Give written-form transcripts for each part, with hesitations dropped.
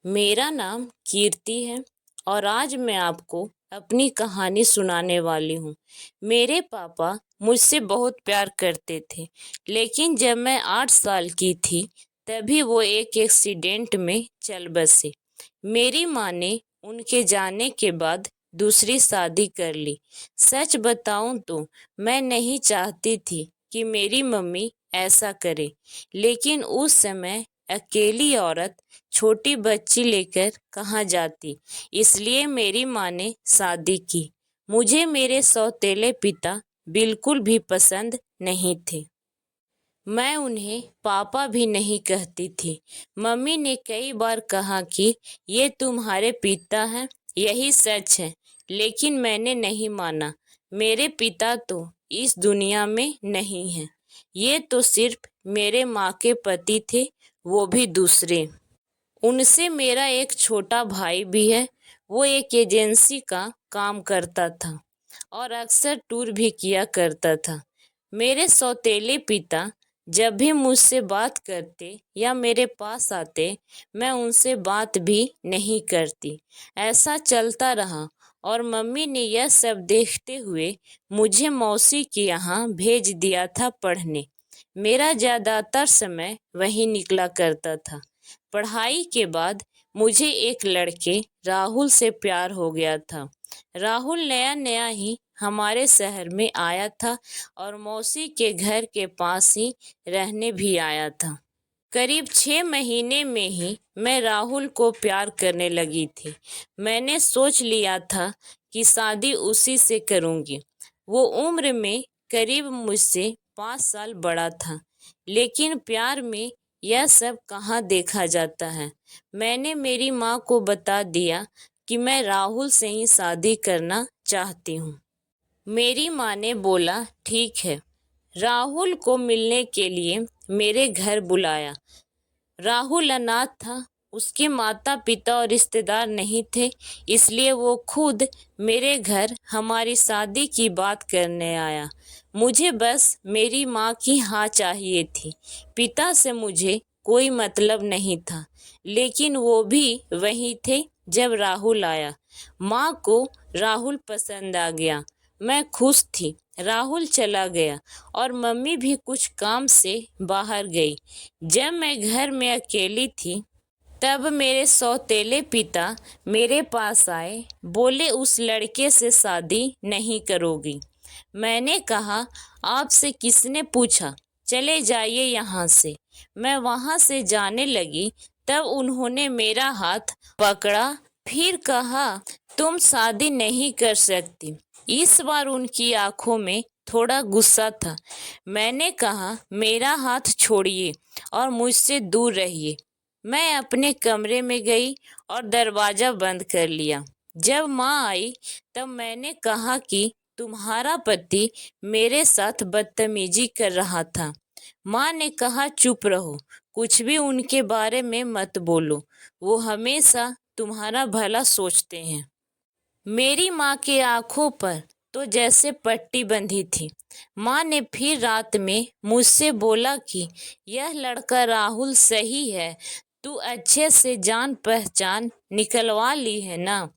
मेरा नाम कीर्ति है और आज मैं आपको अपनी कहानी सुनाने वाली हूँ। मेरे पापा मुझसे बहुत प्यार करते थे, लेकिन जब मैं 8 साल की थी तभी वो एक एक्सीडेंट में चल बसे। मेरी माँ ने उनके जाने के बाद दूसरी शादी कर ली। सच बताऊं तो मैं नहीं चाहती थी कि मेरी मम्मी ऐसा करे, लेकिन उस समय अकेली औरत छोटी बच्ची लेकर कहाँ जाती, इसलिए मेरी माँ ने शादी की। मुझे मेरे सौतेले पिता बिल्कुल भी पसंद नहीं थे। मैं उन्हें पापा भी नहीं कहती थी। मम्मी ने कई बार कहा कि ये तुम्हारे पिता हैं, यही सच है, लेकिन मैंने नहीं माना। मेरे पिता तो इस दुनिया में नहीं हैं। ये तो सिर्फ मेरे माँ के पति थे, वो भी दूसरे। उनसे मेरा एक छोटा भाई भी है। वो एक एजेंसी का काम करता था और अक्सर टूर भी किया करता था। मेरे सौतेले पिता जब भी मुझसे बात करते या मेरे पास आते, मैं उनसे बात भी नहीं करती। ऐसा चलता रहा और मम्मी ने यह सब देखते हुए मुझे मौसी के यहाँ भेज दिया था पढ़ने। मेरा ज़्यादातर समय वहीं निकला करता था। पढ़ाई के बाद मुझे एक लड़के राहुल से प्यार हो गया था। राहुल नया नया ही हमारे शहर में आया था और मौसी के घर के पास ही रहने भी आया था। करीब 6 महीने में ही मैं राहुल को प्यार करने लगी थी। मैंने सोच लिया था कि शादी उसी से करूंगी। वो उम्र में करीब मुझसे 5 साल बड़ा था, लेकिन प्यार में यह सब कहाँ देखा जाता है। मैंने मेरी माँ को बता दिया कि मैं राहुल से ही शादी करना चाहती हूँ। मेरी माँ ने बोला ठीक है। राहुल को मिलने के लिए मेरे घर बुलाया। राहुल अनाथ था, उसके माता पिता और रिश्तेदार नहीं थे, इसलिए वो खुद मेरे घर हमारी शादी की बात करने आया। मुझे बस मेरी माँ की हाँ चाहिए थी। पिता से मुझे कोई मतलब नहीं था, लेकिन वो भी वहीं थे जब राहुल आया। माँ को राहुल पसंद आ गया। मैं खुश थी। राहुल चला गया और मम्मी भी कुछ काम से बाहर गई। जब मैं घर में अकेली थी, तब मेरे सौतेले पिता मेरे पास आए। बोले उस लड़के से शादी नहीं करोगी। मैंने कहा आपसे किसने पूछा, चले जाइए यहाँ से। मैं वहाँ से जाने लगी, तब उन्होंने मेरा हाथ पकड़ा, फिर कहा तुम शादी नहीं कर सकती। इस बार उनकी आंखों में थोड़ा गुस्सा था। मैंने कहा मेरा हाथ छोड़िए और मुझसे दूर रहिए। मैं अपने कमरे में गई और दरवाज़ा बंद कर लिया। जब माँ आई तब मैंने कहा कि तुम्हारा पति मेरे साथ बदतमीजी कर रहा था। माँ ने कहा चुप रहो, कुछ भी उनके बारे में मत बोलो, वो हमेशा तुम्हारा भला सोचते हैं। मेरी माँ की आंखों पर तो जैसे पट्टी बंधी थी। माँ ने फिर रात में मुझसे बोला कि यह लड़का राहुल सही है, तू अच्छे से जान पहचान निकलवा ली है ना।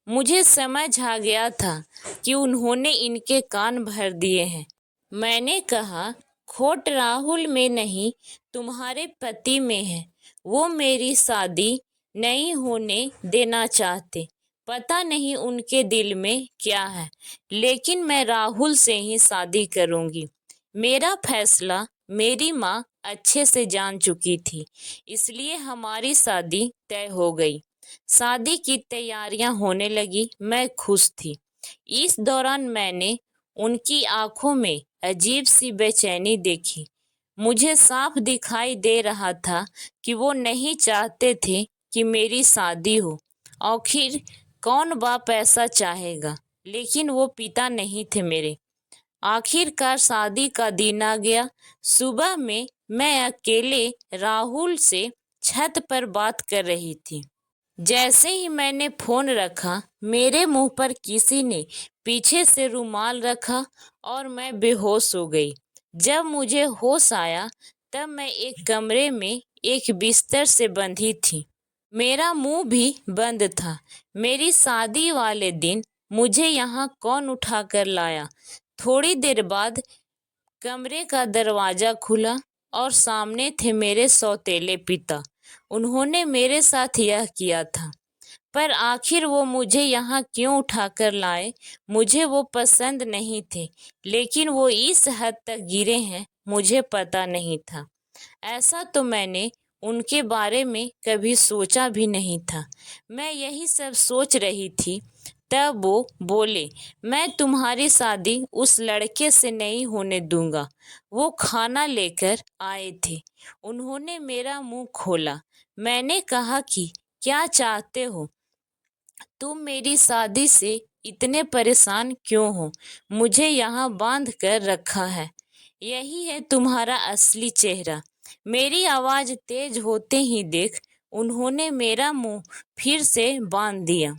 मुझे समझ आ गया था कि उन्होंने इनके कान भर दिए हैं। मैंने कहा खोट राहुल में नहीं, तुम्हारे पति में है। वो मेरी शादी नहीं होने देना चाहते। पता नहीं उनके दिल में क्या है, लेकिन मैं राहुल से ही शादी करूंगी। मेरा फैसला मेरी माँ अच्छे से जान चुकी थी, इसलिए हमारी शादी तय हो गई। शादी की तैयारियां होने लगी। मैं खुश थी। इस दौरान मैंने उनकी आंखों में अजीब सी बेचैनी देखी। मुझे साफ दिखाई दे रहा था कि वो नहीं चाहते थे कि मेरी शादी हो। आखिर कौन बाप ऐसा चाहेगा, लेकिन वो पिता नहीं थे मेरे। आखिरकार शादी का दिन आ गया। सुबह में मैं अकेले राहुल से छत पर बात कर रही थी। जैसे ही मैंने फोन रखा, मेरे मुंह पर किसी ने पीछे से रुमाल रखा और मैं बेहोश हो गई। जब मुझे होश आया, तब मैं एक कमरे में एक बिस्तर से बंधी थी। मेरा मुंह भी बंद था। मेरी शादी वाले दिन मुझे यहाँ कौन उठा कर लाया? थोड़ी देर बाद कमरे का दरवाजा खुला और सामने थे मेरे सौतेले पिता। उन्होंने मेरे साथ यह किया था, पर आखिर वो मुझे यहाँ क्यों उठाकर लाए? मुझे वो पसंद नहीं थे, लेकिन वो इस हद तक गिरे हैं मुझे पता नहीं था। ऐसा तो मैंने उनके बारे में कभी सोचा भी नहीं था। मैं यही सब सोच रही थी, तब वो बोले, मैं तुम्हारी शादी उस लड़के से नहीं होने दूंगा। वो खाना लेकर आए थे। उन्होंने मेरा मुंह खोला। मैंने कहा कि क्या चाहते हो? तुम मेरी शादी से इतने परेशान क्यों हो? मुझे यहाँ बांध कर रखा है। यही है तुम्हारा असली चेहरा। मेरी आवाज तेज होते ही देख उन्होंने मेरा मुंह फिर से बांध दिया।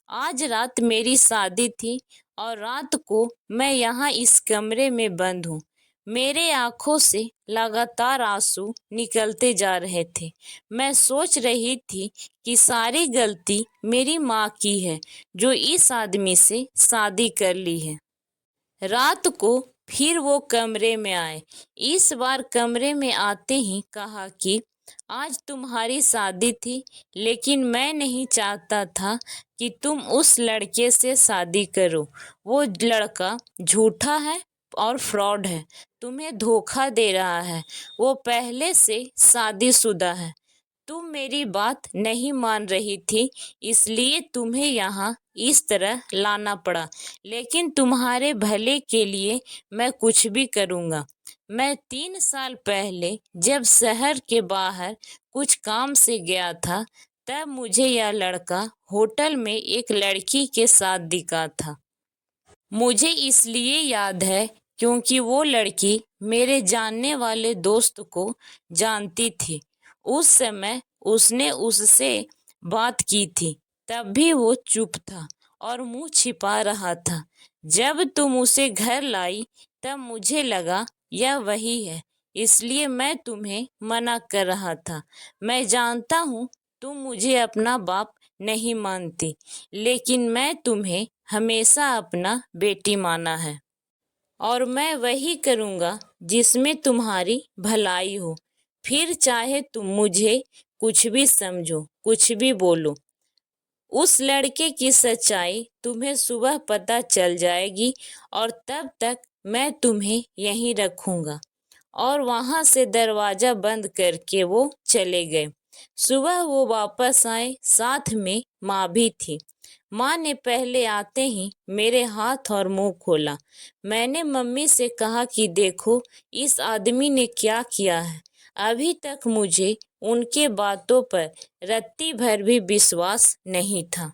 आज रात मेरी शादी थी और रात को मैं यहाँ इस कमरे में बंद हूँ। मेरे आंखों से लगातार आंसू निकलते जा रहे थे। मैं सोच रही थी कि सारी गलती मेरी माँ की है, जो इस आदमी से शादी कर ली है। रात को फिर वो कमरे में आए। इस बार कमरे में आते ही कहा कि आज तुम्हारी शादी थी, लेकिन मैं नहीं चाहता था कि तुम उस लड़के से शादी करो। वो लड़का झूठा है और फ्रॉड है, तुम्हें धोखा दे रहा है। वो पहले से शादीशुदा है। तुम मेरी बात नहीं मान रही थी, इसलिए तुम्हें यहाँ इस तरह लाना पड़ा, लेकिन तुम्हारे भले के लिए मैं कुछ भी करूँगा। मैं 3 साल पहले जब शहर के बाहर कुछ काम से गया था, तब मुझे यह लड़का होटल में एक लड़की के साथ दिखा था। मुझे इसलिए याद है क्योंकि वो लड़की मेरे जानने वाले दोस्त को जानती थी। उस समय उसने उससे बात की थी, तब भी वो चुप था और मुंह छिपा रहा था। जब तुम उसे घर लाई, तब मुझे लगा यह वही है, इसलिए मैं तुम्हें मना कर रहा था। मैं जानता हूँ तुम मुझे अपना बाप नहीं मानती, लेकिन मैं तुम्हें हमेशा अपना बेटी माना है और मैं वही करूँगा जिसमें तुम्हारी भलाई हो। फिर चाहे तुम मुझे कुछ भी समझो, कुछ भी बोलो। उस लड़के की सच्चाई तुम्हें सुबह पता चल जाएगी और तब तक मैं तुम्हें यहीं रखूँगा। और वहाँ से दरवाज़ा बंद करके वो चले गए। सुबह वो वापस आए, साथ में माँ भी थी। माँ ने पहले आते ही मेरे हाथ और मुंह खोला। मैंने मम्मी से कहा कि देखो इस आदमी ने क्या किया है। अभी तक मुझे उनके बातों पर रत्ती भर भी विश्वास नहीं था।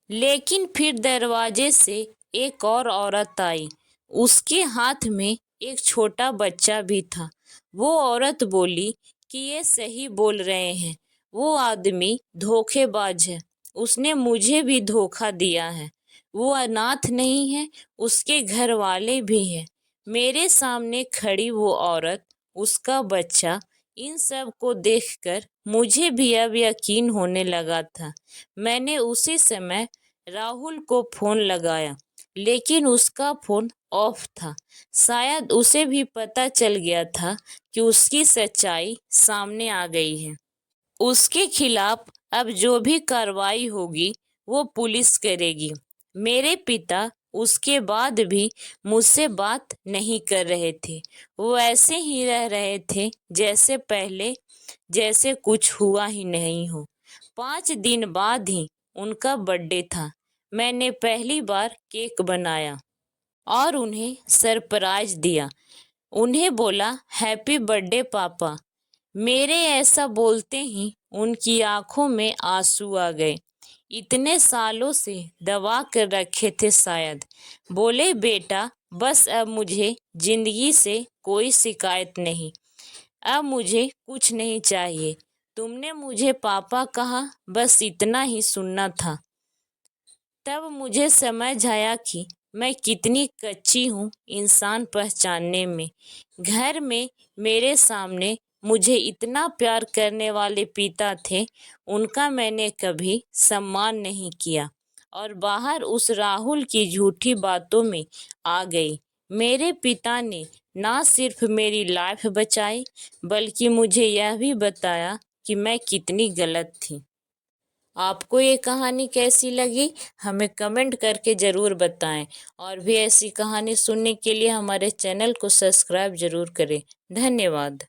लेकिन फिर दरवाजे से एक और औरत आई। उसके हाथ में एक छोटा बच्चा भी था। वो औरत बोली कि ये सही बोल रहे हैं, वो आदमी धोखेबाज है। उसने मुझे भी धोखा दिया है। वो अनाथ नहीं है, उसके घर वाले भी हैं। मेरे सामने खड़ी वो औरत, उसका बच्चा, इन सब को देखकर मुझे भी अब यकीन होने लगा था। मैंने उसी समय राहुल को फोन लगाया, लेकिन उसका फोन ऑफ था। शायद उसे भी पता चल गया था कि उसकी सच्चाई सामने आ गई है। उसके खिलाफ अब जो भी कार्रवाई होगी वो पुलिस करेगी। मेरे पिता उसके बाद भी मुझसे बात नहीं कर रहे थे। वो ऐसे ही रह रहे थे जैसे पहले, जैसे कुछ हुआ ही नहीं हो। 5 दिन बाद ही उनका बर्थडे था। मैंने पहली बार केक बनाया और उन्हें सरप्राइज दिया। उन्हें बोला, हैप्पी बर्थडे पापा। मेरे ऐसा बोलते ही उनकी आंखों में आंसू आ गए। इतने सालों से दबा कर रखे थे शायद। बोले, बेटा बस अब मुझे जिंदगी से कोई शिकायत नहीं। अब मुझे कुछ नहीं चाहिए। तुमने मुझे पापा कहा, बस इतना ही सुनना था। तब मुझे समझ आया कि मैं कितनी कच्ची हूँ इंसान पहचानने में। घर में मेरे सामने मुझे इतना प्यार करने वाले पिता थे, उनका मैंने कभी सम्मान नहीं किया और बाहर उस राहुल की झूठी बातों में आ गई। मेरे पिता ने ना सिर्फ मेरी लाइफ बचाई, बल्कि मुझे यह भी बताया कि मैं कितनी गलत थी। आपको ये कहानी कैसी लगी, हमें कमेंट करके ज़रूर बताएं और भी ऐसी कहानी सुनने के लिए हमारे चैनल को सब्सक्राइब ज़रूर करें। धन्यवाद।